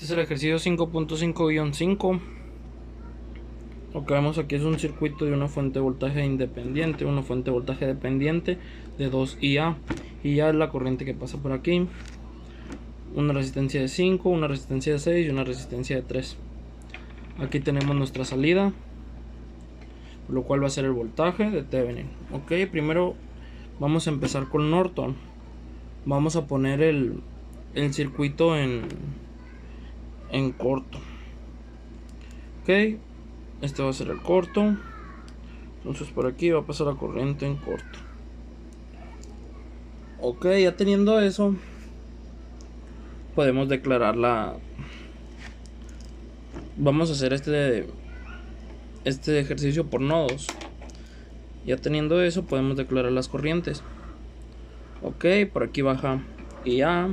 Este es el ejercicio 5.5-5. Lo que vemos aquí es un circuito de una fuente de voltaje independiente, una fuente de voltaje dependiente de 2IA. IA es la corriente que pasa por aquí. Una resistencia de 5, una resistencia de 6 y una resistencia de 3. Aquí tenemos nuestra salida, lo cual va a ser el voltaje de Thevenin. Ok, primero vamos a empezar con Norton. Vamos a poner el circuito en corto. Ok, este va a ser el corto. Entonces por aquí va a pasar la corriente en corto. Ok, ya teniendo eso, podemos declarar vamos a hacer este ejercicio por nodos. Ya teniendo eso, podemos declarar las corrientes. Ok, por aquí baja IA.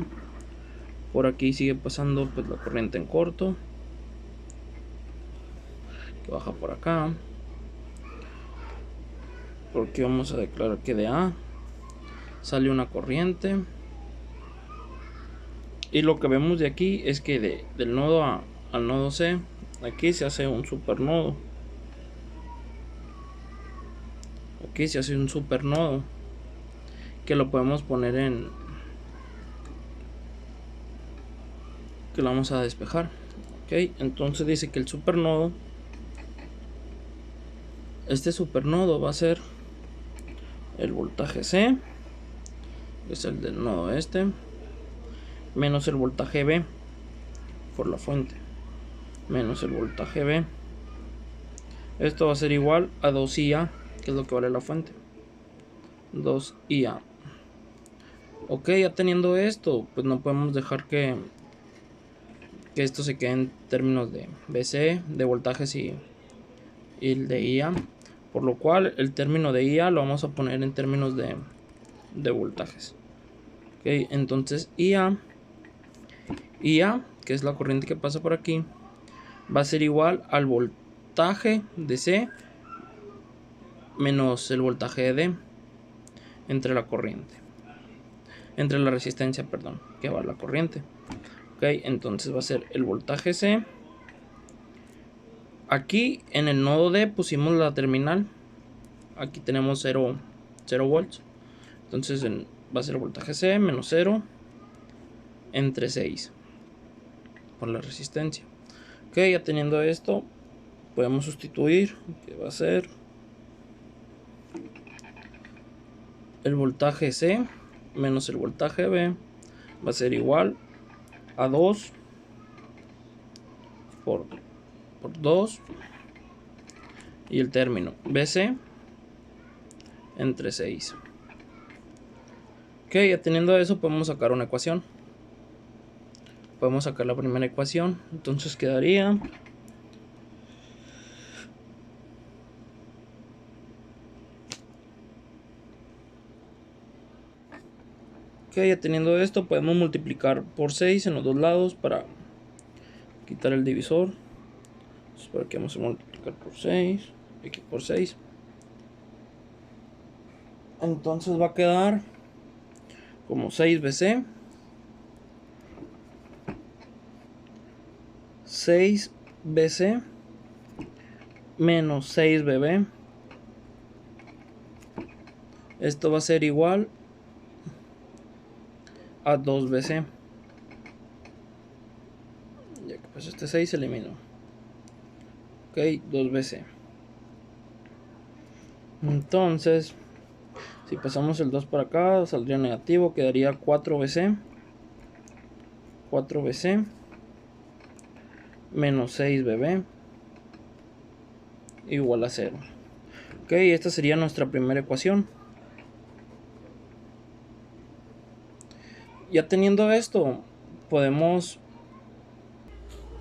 Por aquí sigue pasando pues la corriente en corto, que baja por acá. Porque vamos a declarar que de A sale una corriente. Y lo que vemos de aquí es que del nodo A al nodo C, aquí se hace un supernodo. Aquí se hace un supernodo que lo podemos poner que lo vamos a despejar. Ok, entonces dice que el supernodo, este supernodo va a ser el voltaje C, que es el del nodo este, menos el voltaje B por la fuente, menos el voltaje B. Esto va a ser igual a 2IA, que es lo que vale la fuente, 2IA. Ok, ya teniendo esto, pues no podemos dejar que esto se quede en términos de BC, de voltajes y el de IA. Por lo cual el término de IA lo vamos a poner en términos de voltajes. Ok, entonces IA, que es la corriente que pasa por aquí, va a ser igual al voltaje de C menos el voltaje de D entre la corriente, entre la resistencia, perdón, que va a la corriente. Ok, entonces va a ser el voltaje C. Aquí en el nodo D pusimos la terminal. Aquí tenemos 0 volts. Entonces va a ser el voltaje C menos 0 entre 6 por la resistencia. Ok, ya teniendo esto, podemos sustituir, que va a ser el voltaje C menos el voltaje B, va a ser igual a 2 por 2 y el término BC entre 6. Ok, ya teniendo eso, podemos sacar una ecuación. Podemos sacar la primera ecuación. Entonces quedaría ok, ya teniendo esto, podemos multiplicar por 6 en los dos lados para quitar el divisor. Entonces por aquí vamos a multiplicar por 6, aquí por 6. Entonces va a quedar como 6BC, 6BC menos 6BB. Esto va a ser igual a 2BC. Ya que pues este 6 se eliminó. Ok, 2BC. Entonces, si pasamos el 2 para acá, saldría negativo, quedaría 4BC. 4BC menos 6BB igual a 0. Ok, esta sería nuestra primera ecuación. Ya teniendo esto, podemos...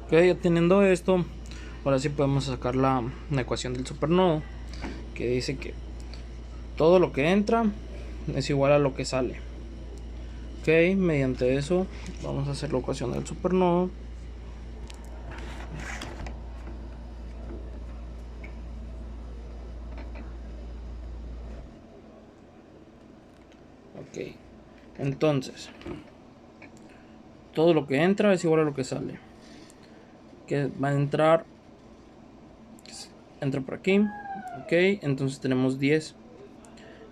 Ok, ya teniendo esto, ahora sí podemos sacar la ecuación del supernodo, que dice que todo lo que entra es igual a lo que sale. Ok, mediante eso vamos a hacer la ecuación del supernodo. Ok, entonces todo lo que entra es igual a lo que sale. que va a entrar, entra por aquí. Ok, entonces tenemos 10,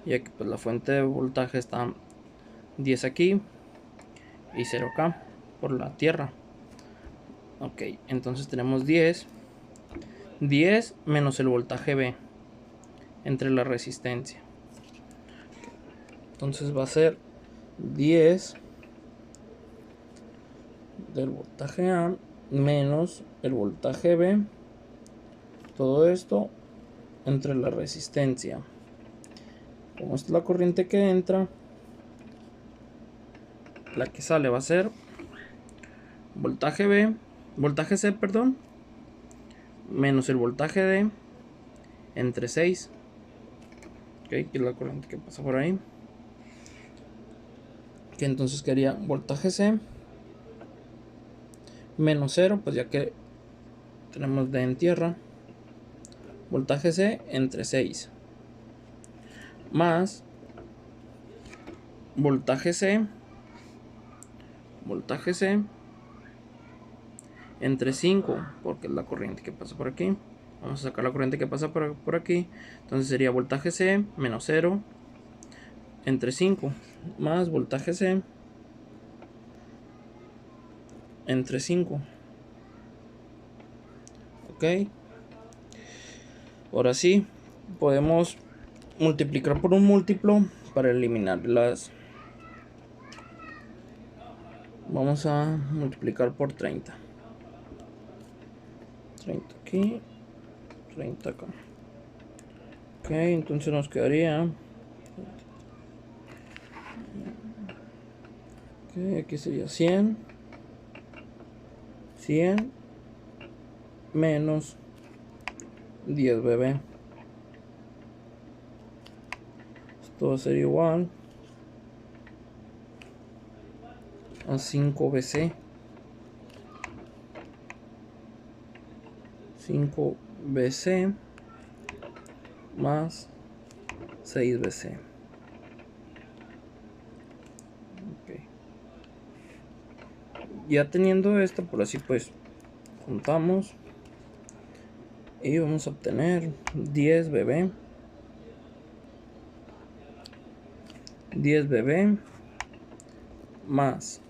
ya que pues la fuente de voltaje está 10 aquí y 0 acá por la tierra. Ok, entonces tenemos 10 menos el voltaje B entre la resistencia. Entonces va a ser 10 del voltaje A menos el voltaje B, todo esto entre la resistencia. Como esta es la corriente que entra, la que sale va a ser voltaje B, voltaje C, perdón, menos el voltaje D entre 6. Ok, que es la corriente que pasa por ahí. Que entonces quedaría voltaje C menos 0, pues ya que tenemos D en tierra. Voltaje C entre 6 más voltaje C entre 5, porque es la corriente que pasa por aquí. Vamos a sacar la corriente que pasa por aquí. Entonces sería voltaje C menos 0 entre 5 más voltaje C entre 5. Ok. Ahora sí, podemos multiplicar por un múltiplo para eliminar las. Vamos a multiplicar por 30. 30 aquí, 30 acá. Ok, entonces nos quedaría. Ok, aquí sería 100 menos 10 BB. Esto va a ser igual a 5 BC. 5 BC más 6 BC. Okay. Ya teniendo esto, por así pues juntamos y vamos a obtener 10 BB. 10 BB más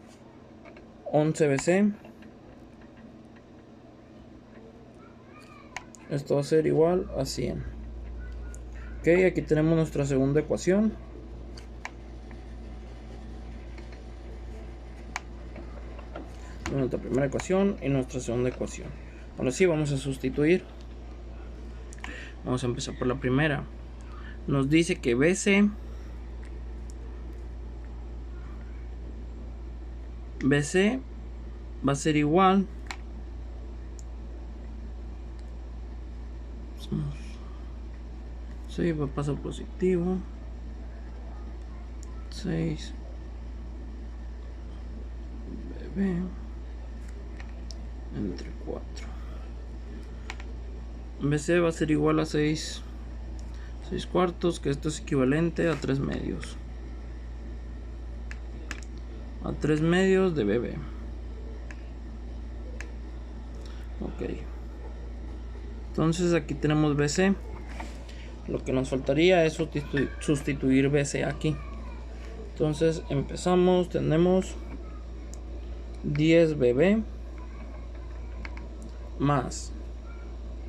11 BC. Esto va a ser igual a 100. Ok, aquí tenemos nuestra segunda ecuación. Nuestra primera ecuación y nuestra segunda ecuación. Ahora sí, vamos a sustituir. Vamos a empezar por la primera. Nos dice que BC va a ser igual 6 va a pasar positivo, 6 BB entre 4. BC va a ser igual a 6 cuartos, que esto es equivalente a 3 medios. A 3 medios de BB. Ok. Entonces aquí tenemos BC. Lo que nos faltaría es sustituir BC aquí. Entonces empezamos. Tenemos 10 BB más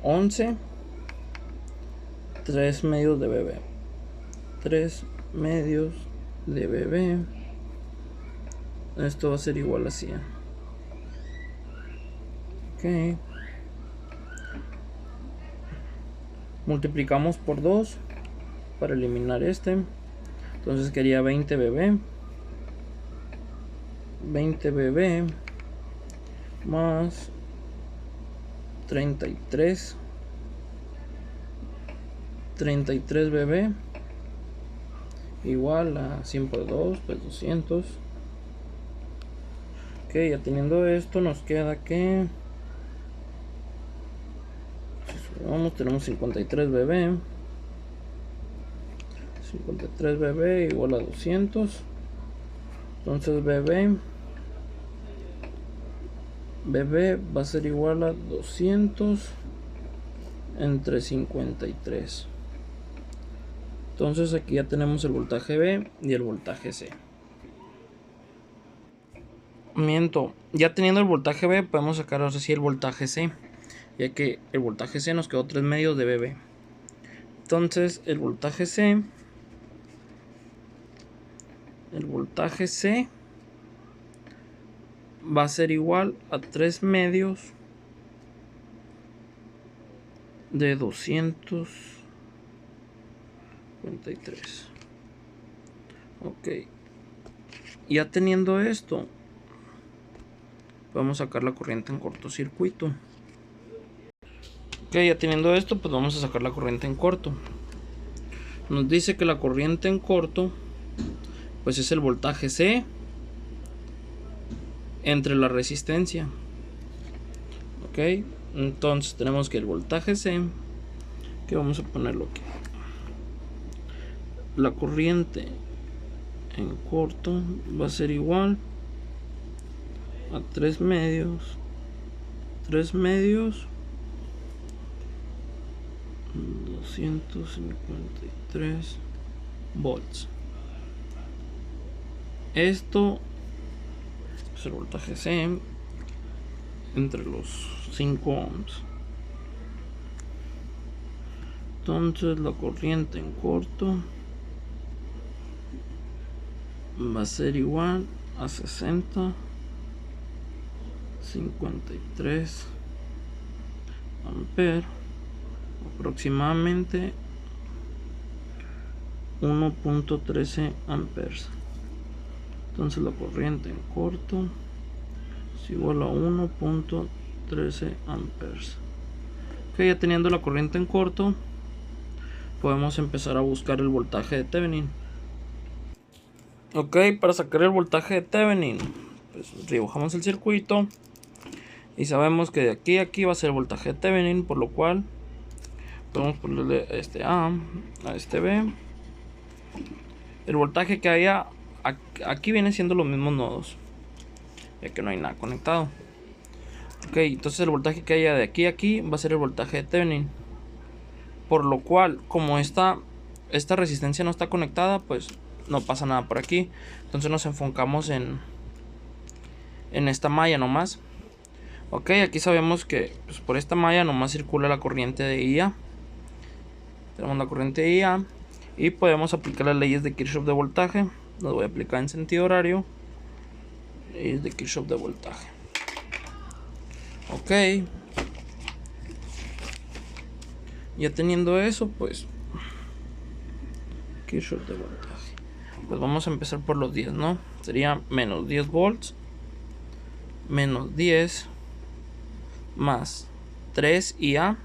11, 3 medios de BB. 3 medios de BB. Esto va a ser igual a 100. Ok. Multiplicamos por 2 para eliminar este. Entonces quería 20 BB. 20 BB más 33 BB igual a 100 por 2, pues 200. Ok, ya teniendo esto nos queda que si sumamos tenemos 53 BB. 53 BB igual a 200. Entonces BB BB va a ser igual a 200 entre 53. Entonces aquí ya tenemos el voltaje B y el voltaje C. Miento, ya teniendo el voltaje B podemos sacar ahora sí el voltaje C, ya que el voltaje C nos quedó 3 medios de BB. Entonces el voltaje C va a ser igual a 3 medios de 253. Ok, ya teniendo esto podemos sacar la corriente en cortocircuito. Ok, ya teniendo esto pues vamos a sacar la corriente en corto. Nos dice que la corriente en corto pues es el voltaje C entre la resistencia. Ok, entonces tenemos que el voltaje C, que vamos a ponerlo aquí, la corriente en corto va a ser igual a 3 medios 253 volts. Esto es el voltaje C entre los 5 ohms. Entonces la corriente en corto va a ser igual a 53 amperes, aproximadamente 1.13 amperes. Entonces la corriente en corto es igual a 1.13 amperes. Ok, ya teniendo la corriente en corto podemos empezar a buscar el voltaje de Thevenin. Ok, para sacar el voltaje de Thevenin pues dibujamos el circuito y sabemos que de aquí a aquí va a ser el voltaje de Thevenin, por lo cual podemos ponerle este A a este B. El voltaje que haya aquí viene siendo los mismos nodos, ya que no hay nada conectado. Ok, entonces el voltaje que haya de aquí a aquí va a ser el voltaje de Thevenin, por lo cual como esta resistencia no está conectada, pues no pasa nada por aquí. Entonces nos enfocamos en esta malla nomás. Ok, aquí sabemos que pues, por esta malla nomás circula la corriente de IA. Tenemos la corriente de IA y podemos aplicar las leyes de Kirchhoff de voltaje. Las voy a aplicar en sentido horario. Leyes de Kirchhoff de voltaje. Ok, ya teniendo eso, pues Kirchhoff de voltaje, pues vamos a empezar por los 10, ¿no? Sería menos 10 volts menos 10 más 3 IA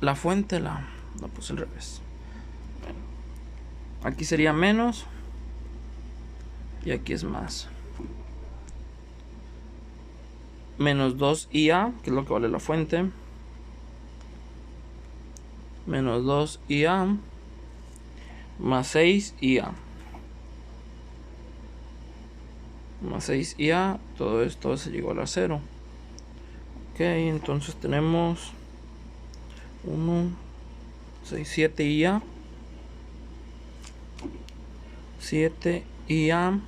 la fuente la puse al revés. Bueno, aquí sería menos y aquí es más. Menos 2 IA, que es lo que vale la fuente. Menos 2 IA más 6 IA. Más 6 IA, todo esto va a ser igual a 0. Ok, entonces tenemos 1, 6, 7 IA. 7 IA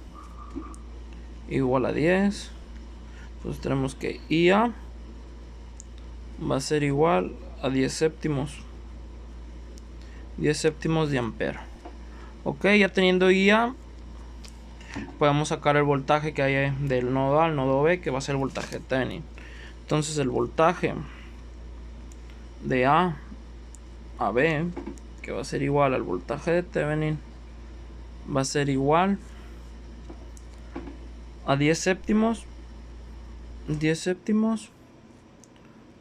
igual a 10. Pues tenemos que IA va a ser igual a 10 séptimos. 10 séptimos de ampere. Ok, ya teniendo IA podemos sacar el voltaje que hay del nodo A al nodo B, que va a ser el voltaje de Thevenin. Entonces el voltaje de A a B, que va a ser igual al voltaje de Thevenin, va a ser igual a 10 séptimos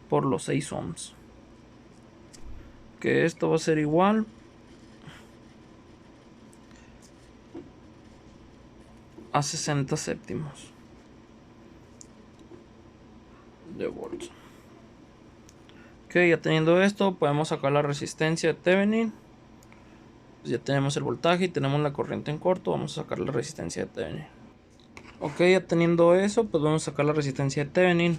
por los 6 ohms, que esto va a ser igual a 60 séptimos de volts. Ok, ya teniendo esto podemos sacar la resistencia de Thevenin. Pues ya tenemos el voltaje y tenemos la corriente en corto. Vamos a sacar la resistencia de Thevenin. Ok, ya teniendo eso, pues vamos a sacar la resistencia de Thevenin.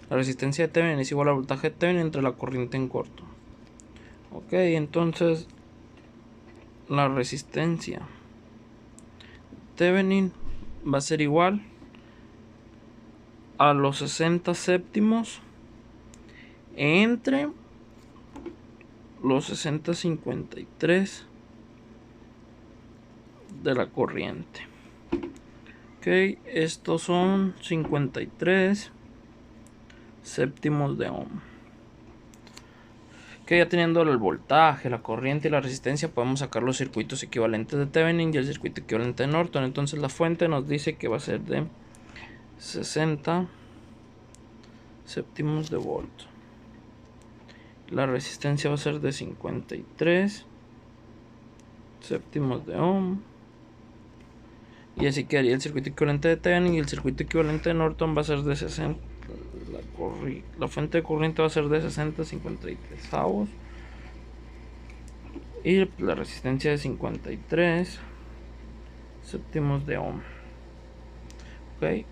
La resistencia de Thevenin es igual al voltaje de Thevenin entre la corriente en corto. Ok, entonces la resistencia Thevenin va a ser igual a los 60 séptimos entre los 60,53 de la corriente. Ok, estos son 53 séptimos de ohm. Ok, ya teniendo el voltaje, la corriente y la resistencia, podemos sacar los circuitos equivalentes de Thevenin y el circuito equivalente de Norton. Entonces la fuente nos dice que va a ser de 60 séptimos de volt. La resistencia va a ser de 53 séptimos de ohm. Y así quedaría el circuito equivalente de Thevenin, y el circuito equivalente de Norton va a ser de 60. La fuente de corriente va a ser de 60,53 avos. Y la resistencia de 53 séptimos de ohm. Ok.